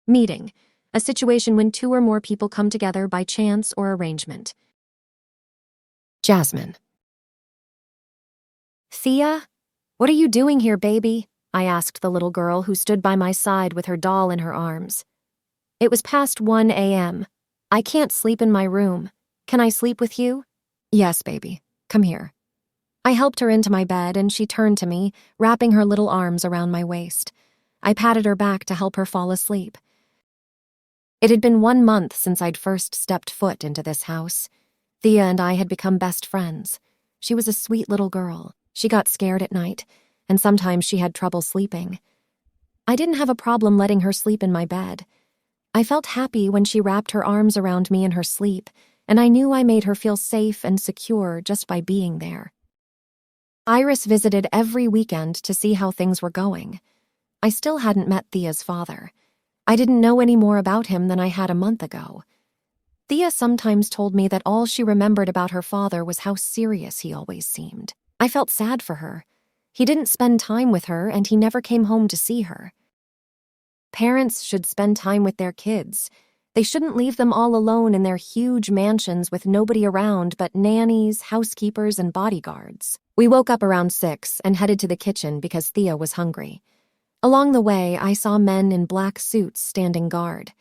Meeting, a situation when two or more people come together by chance or arrangement. Jasmine. Thea? What are you doing here, baby? I asked the little girl who stood by my side with her doll in her arms. It was past 1 a.m. I can't sleep in my room. Can I sleep with you? Yes, baby. Come here. I helped her into my bed and she turned to me, wrapping her little arms around my waist. I patted her back to help her fall asleep. It had been 1 month since I'd first stepped foot into this house. Thea and I had become best friends. She was a sweet little girl. She got scared at night, and sometimes she had trouble sleeping. I didn't have a problem letting her sleep in my bed. I felt happy when she wrapped her arms around me in her sleep, and I knew I made her feel safe and secure just by being there. Iris visited every weekend to see how things were going. I still hadn't met Thea's father. I didn't know any more about him than I had a month ago. Thea sometimes told me that all she remembered about her father was how serious he always seemed. I felt sad for her. He didn't spend time with her, and he never came home to see her. Parents should spend time with their kids. They shouldn't leave them all alone in their huge mansions with nobody around but nannies, housekeepers, and bodyguards. We woke up around 6 and headed to the kitchen because Thea was hungry. Along the way, I saw men in black suits standing guard.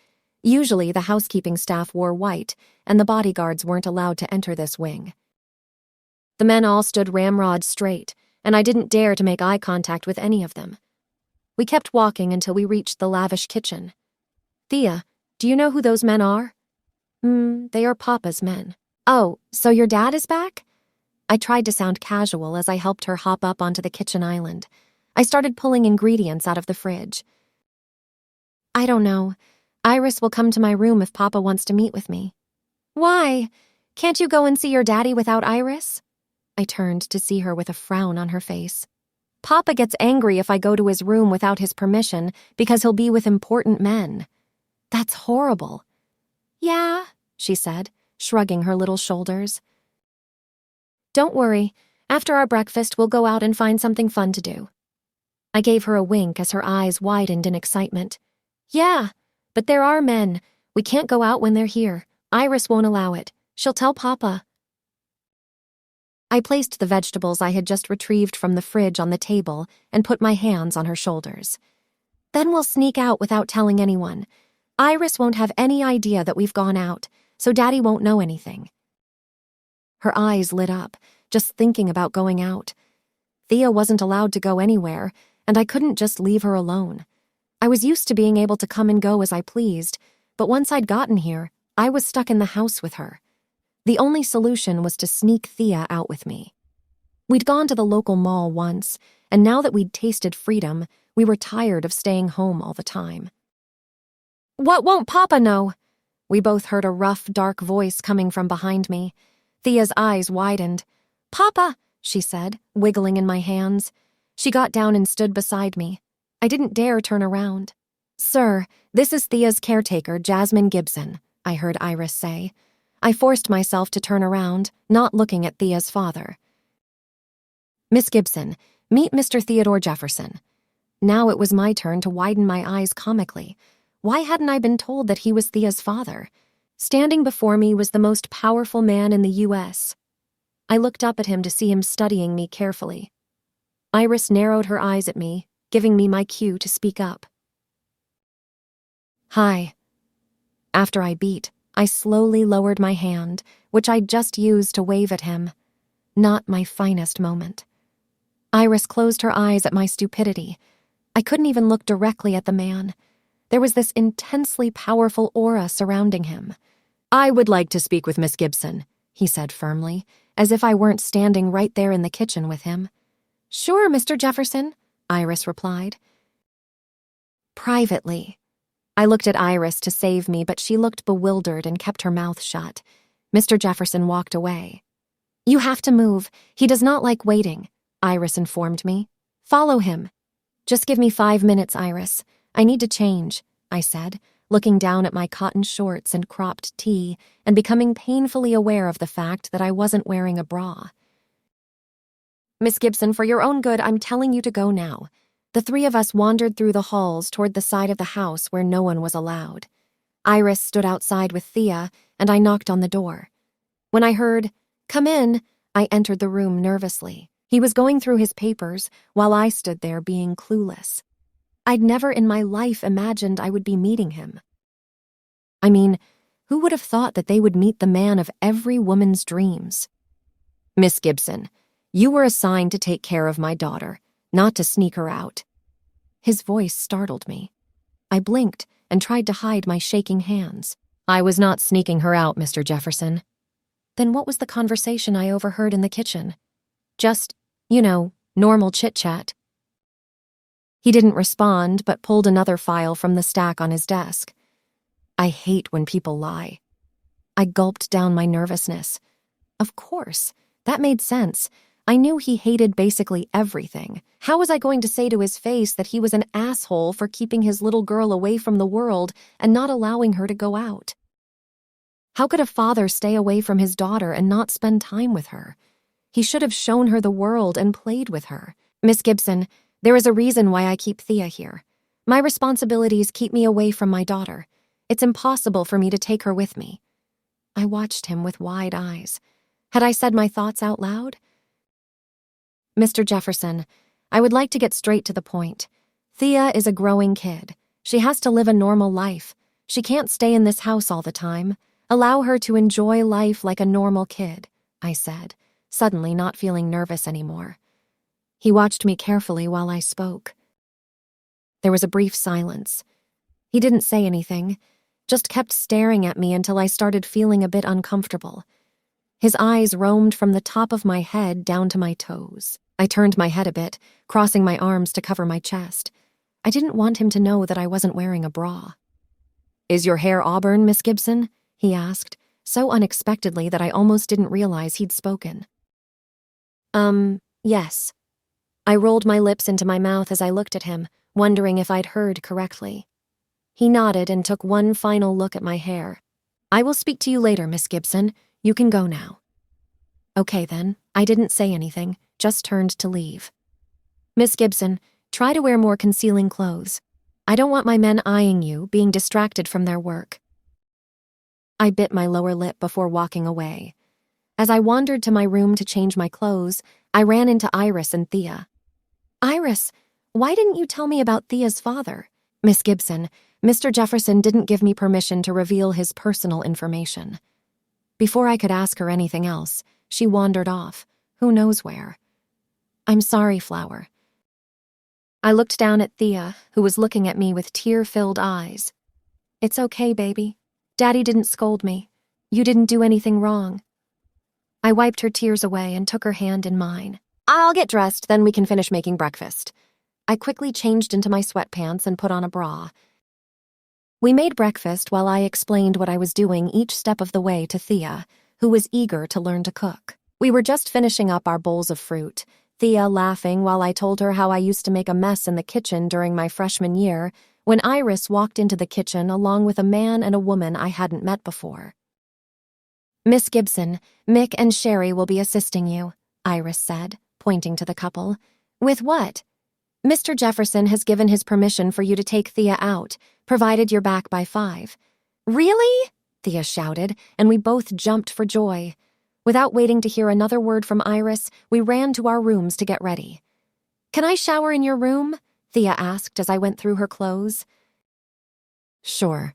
Usually, the housekeeping staff wore white, and the bodyguards weren't allowed to enter this wing. The men all stood ramrod straight, and I didn't dare to make eye contact with any of them. We kept walking until we reached the lavish kitchen. Thea, do you know who those men are? They are Papa's men. Oh, so your dad is back? I tried to sound casual as I helped her hop up onto the kitchen island. I started pulling ingredients out of the fridge. I don't know. Iris will come to my room if Papa wants to meet with me. Why? Can't you go and see your daddy without Iris? I turned to see her with a frown on her face. Papa gets angry if I go to his room without his permission because he'll be with important men. That's horrible. Yeah, she said, shrugging her little shoulders. Don't worry. After our breakfast, we'll go out and find something fun to do. I gave her a wink as her eyes widened in excitement. Yeah, but there are men. We can't go out when they're here. Iris won't allow it. She'll tell Papa. I placed the vegetables I had just retrieved from the fridge on the table and put my hands on her shoulders. Then we'll sneak out without telling anyone. Iris won't have any idea that we've gone out, so Daddy won't know anything. Her eyes lit up, just thinking about going out. Thea wasn't allowed to go anywhere, and I couldn't just leave her alone. I was used to being able to come and go as I pleased, but once I'd gotten here, I was stuck in the house with her. The only solution was to sneak Thea out with me. We'd gone to the local mall once, and now that we'd tasted freedom, we were tired of staying home all the time. What won't Papa know? We both heard a rough, dark voice coming from behind me. Thea's eyes widened. Papa, she said, wiggling in my hands. She got down and stood beside me. I didn't dare turn around. Sir, this is Thea's caretaker, Jasmine Gibson, I heard Iris say. I forced myself to turn around, not looking at Thea's father. Miss Gibson, meet Mr. Theodore Jefferson. Now it was my turn to widen my eyes comically. Why hadn't I been told that he was Thea's father? Standing before me was the most powerful man in the U.S. I looked up at him to see him studying me carefully. Iris narrowed her eyes at me, giving me my cue to speak up. Hi. After I beat, I slowly lowered my hand, which I'd just used to wave at him. Not my finest moment. Iris closed her eyes at my stupidity. I couldn't even look directly at the man. There was this intensely powerful aura surrounding him. I would like to speak with Miss Gibson, he said firmly, as if I weren't standing right there in the kitchen with him. Sure, Mr. Jefferson, Iris replied. Privately. I looked at Iris to save me, but she looked bewildered and kept her mouth shut. Mr. Jefferson walked away. You have to move. He does not like waiting, Iris informed me. Follow him. Just give me 5 minutes, Iris. I need to change, I said, looking down at my cotton shorts and cropped tee and becoming painfully aware of the fact that I wasn't wearing a bra. Miss Gibson, for your own good, I'm telling you to go now. The three of us wandered through the halls toward the side of the house where no one was allowed. Iris stood outside with Thea, and I knocked on the door. When I heard, "Come in," I entered the room nervously. He was going through his papers while I stood there being clueless. I'd never in my life imagined I would be meeting him. I mean, who would have thought that they would meet the man of every woman's dreams? "Miss Gibson, you were assigned to take care of my daughter, not to sneak her out." His voice startled me. I blinked and tried to hide my shaking hands. "I was not sneaking her out, Mr. Jefferson." Then what was the conversation I overheard in the kitchen? Just, normal chit-chat. He didn't respond, but pulled another file from the stack on his desk. I hate when people lie. I gulped down my nervousness. Of course, that made sense. I knew he hated basically everything. How was I going to say to his face that he was an asshole for keeping his little girl away from the world and not allowing her to go out? How could a father stay away from his daughter and not spend time with her? He should have shown her the world and played with her. "Miss Gibson, there is a reason why I keep Thea here. My responsibilities keep me away from my daughter. It's impossible for me to take her with me." I watched him with wide eyes. Had I said my thoughts out loud? "Mr. Jefferson, I would like to get straight to the point. Thea is a growing kid. She has to live a normal life. She can't stay in this house all the time. Allow her to enjoy life like a normal kid," I said, suddenly not feeling nervous anymore. He watched me carefully while I spoke. There was a brief silence. He didn't say anything, just kept staring at me until I started feeling a bit uncomfortable. His eyes roamed from the top of my head down to my toes. I turned my head a bit, crossing my arms to cover my chest. I didn't want him to know that I wasn't wearing a bra. "Is your hair auburn, Miss Gibson?" he asked, so unexpectedly that I almost didn't realize he'd spoken. Yes." I rolled my lips into my mouth as I looked at him, wondering if I'd heard correctly. He nodded and took one final look at my hair. "I will speak to you later, Miss Gibson. You can go now." Okay then, I didn't say anything, just turned to leave. "Miss Gibson, try to wear more concealing clothes. I don't want my men eyeing you, being distracted from their work." I bit my lower lip before walking away. As I wandered to my room to change my clothes, I ran into Iris and Thea. "Iris, why didn't you tell me about Thea's father?" "Miss Gibson, Mr. Jefferson didn't give me permission to reveal his personal information." Before I could ask her anything else, she wandered off, who knows where. "I'm sorry, Flower." I looked down at Thea, who was looking at me with tear-filled eyes. "It's okay, baby. Daddy didn't scold me. You didn't do anything wrong." I wiped her tears away and took her hand in mine. "I'll get dressed, then we can finish making breakfast." I quickly changed into my sweatpants and put on a bra. We made breakfast while I explained what I was doing each step of the way to Thea, who was eager to learn to cook. We were just finishing up our bowls of fruit, Thea laughing while I told her how I used to make a mess in the kitchen during my freshman year, when Iris walked into the kitchen along with a man and a woman I hadn't met before. "Miss Gibson, Mick and Sherry will be assisting you," Iris said, pointing to the couple. "With what?" "Mr. Jefferson has given his permission for you to take Thea out, provided you're back by 5. "Really?" Thea shouted, and we both jumped for joy. Without waiting to hear another word from Iris, we ran to our rooms to get ready. "Can I shower in your room?" Thea asked as I went through her clothes. Sure.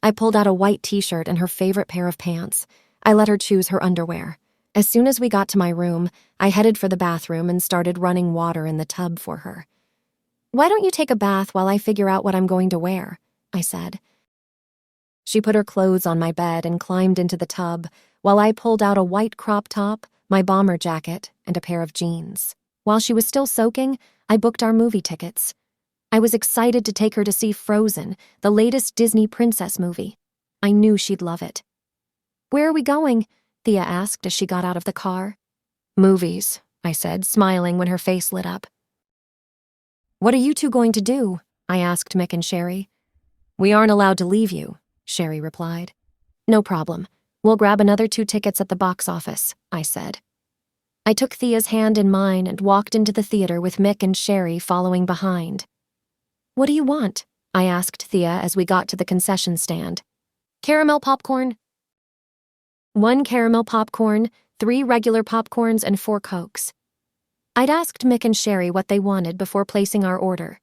I pulled out a white t-shirt and her favorite pair of pants. I let her choose her underwear. As soon as we got to my room, I headed for the bathroom and started running water in the tub for her. "Why don't you take a bath while I figure out what I'm going to wear?" I said. She put her clothes on my bed and climbed into the tub, while I pulled out a white crop top, my bomber jacket, and a pair of jeans. While she was still soaking, I booked our movie tickets. I was excited to take her to see Frozen, the latest Disney princess movie. I knew she'd love it. "Where are we going?" Thea asked as she got out of the car. "Movies," I said, smiling when her face lit up. "What are you two going to do?" I asked Mick and Sherry. "We aren't allowed to leave you," Sherry replied. "No problem. We'll grab another 2 tickets at the box office," I said. I took Thea's hand in mine and walked into the theater with Mick and Sherry following behind. "What do you want?" I asked Thea as we got to the concession stand. "Caramel popcorn." 1 caramel popcorn, 3 regular popcorns, and 4 Cokes. I'd asked Mick and Sherry what they wanted before placing our order.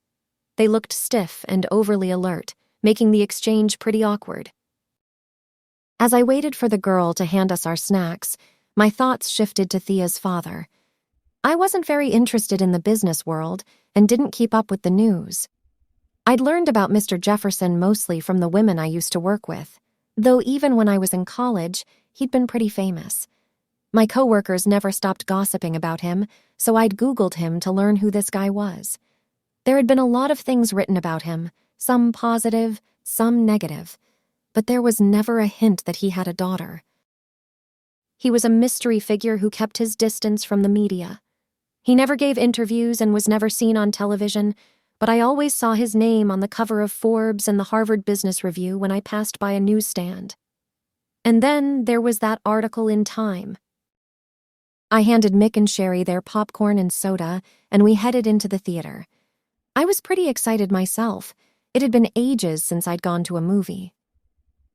They looked stiff and overly alert, making the exchange pretty awkward. As I waited for the girl to hand us our snacks, my thoughts shifted to Thea's father. I wasn't very interested in the business world and didn't keep up with the news. I'd learned about Mr. Jefferson mostly from the women I used to work with, though even when I was in college, he'd been pretty famous. My coworkers never stopped gossiping about him, so I'd Googled him to learn who this guy was. There had been a lot of things written about him, some positive, some negative, but there was never a hint that he had a daughter. He was a mystery figure who kept his distance from the media. He never gave interviews and was never seen on television, but I always saw his name on the cover of Forbes and the Harvard Business Review when I passed by a newsstand. And then there was that article in Time. I handed Mick and Sherry their popcorn and soda, and we headed into the theater. I was pretty excited myself. It had been ages since I'd gone to a movie.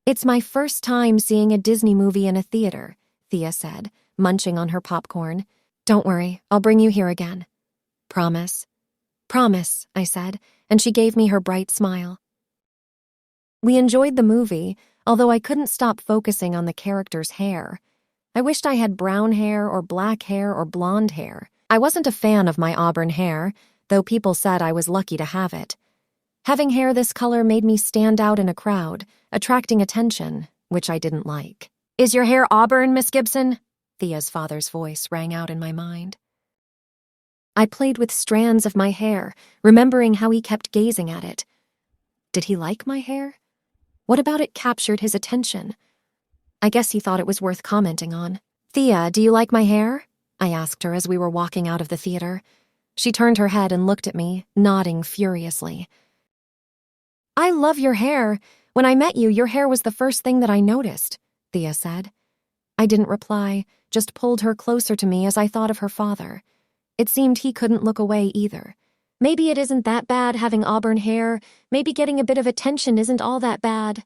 "It's my first time seeing a Disney movie in a theater," Thea said, munching on her popcorn. "Don't worry, I'll bring you here again." "Promise?" "Promise," I said, and she gave me her bright smile. We enjoyed the movie, although I couldn't stop focusing on the character's hair. I wished I had brown hair or black hair or blonde hair. I wasn't a fan of my auburn hair, though people said I was lucky to have it. Having hair this color made me stand out in a crowd, attracting attention, which I didn't like. "Is your hair auburn, Miss Gibson?" Thea's father's voice rang out in my mind. I played with strands of my hair, remembering how he kept gazing at it. Did he like my hair? What about it captured his attention? I guess he thought it was worth commenting on. "Thea, do you like my hair?" I asked her as we were walking out of the theater. She turned her head and looked at me, nodding furiously. "I love your hair. When I met you, your hair was the first thing that I noticed," Thea said. I didn't reply, just pulled her closer to me as I thought of her father. It seemed he couldn't look away either. Maybe it isn't that bad having auburn hair. Maybe getting a bit of attention isn't all that bad.